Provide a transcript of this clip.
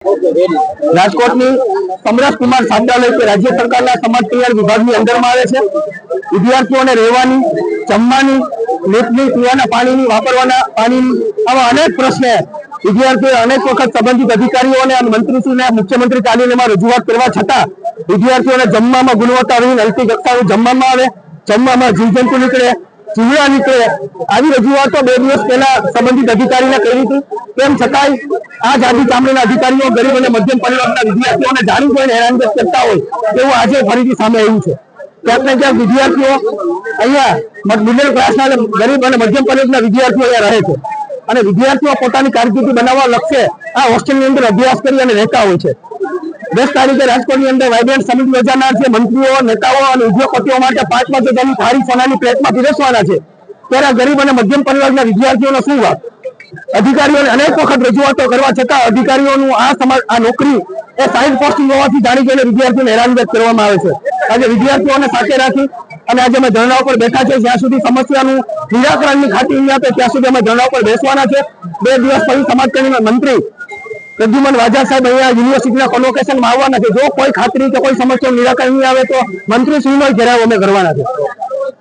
રાજકોટની સમરસ કુમાર છાત્રાલય કે રાજ્ય સરકારના સમાજ કલ્યાણ વિભાગની અંદરમાં આવે છે। વિદ્યાર્થીઓને રહેવાની, જમવાની, લીપની, પીવાના પાણીની, વાપરવાના પાણીની આવા અનેક પ્રશ્નો વિદ્યાર્થીઓએ અનેક વખત સંબંધિત અધિકારીઓને અને મંત્રીશ્રીને મુખ્યમંત્રી કાર્યાલયમાં રજૂઆત કરવા છતાં વિદ્યાર્થીઓને જમવામાં ગુણવત્તાહીન હલકી કક્ષાનું જમવામાં આવે, જમવામાં જીવજંતુ નીકળે, જીવડા નીકળે, આવી રજૂઆતો 2 દિવસ પહેલા સંબંધિત અધિકારીને કરી હતી। તેમ છતાંય આ જાતિ ચામડીના અધિકારીઓ ગરીબ અને મધ્યમ પરિવારના વિદ્યાર્થીઓને જાણી જોઈને હેરાનગત કરતા હોય એવું આજે ફરીથી સામે આવ્યું છે। ક્યાંક ને ક્યાંક વિદ્યાર્થીઓ અહીંયા મિડલ ક્લાસના ગરીબ અને મધ્યમ પરિવારના વિદ્યાર્થીઓ અહીંયા રહે છે અને વિદ્યાર્થીઓ પોતાની કારકિર્દી બનાવવા લક્ષ્ય આ હોસ્ટેલની અંદર અભ્યાસ કરી અને રહેતા હોય છે। 10 તારીખે રાજકોટની અંદર વાઇબ્રન્ટ સમિટ યોજાનાર છે। મંત્રીઓ, નેતાઓ અને ઉદ્યોગપતિઓ માટે 5 હજારની ભારી સોનાની પ્લેટમાં પીરસવાના છે, ત્યારે ગરીબ અને મધ્યમ પરિવારના વિદ્યાર્થીઓનો શું વાત? અધિકારીઓને અનેક વખત રજૂઆતો કરવા છતાં અધિકારીઓનું આ નોકરી એ સાઇડ પોસ્ટિંગ હોવાથી જાણી જોઈને વિદ્યાર્થીઓને હેરાનગત કરવામાં આવે છે। આજે વિદ્યાર્થીઓને સાથે રાખી અને આજે અમે ધરણા ઉપર બેઠા છે। જ્યાં સુધી સમસ્યાનું નિરાકરણની ખાતરી નહીં આપે ત્યાં સુધી અમે ધરણા ઉપર બેસવાના છે। 2 દિવસ પછી સમાજ કલ્યાણ મંત્રી પ્રદ્યુમન વાજા સાહેબ અહીંયા યુનિવર્સિટીના કોન્વોકેશનમાં આવવાના છે। જો કોઈ ખાતરી કે કોઈ સમસ્યાનું નિરાકરણ નહીં આવે તો મંત્રી શ્રીનો ઘેરાવ અમે કરવાના છે।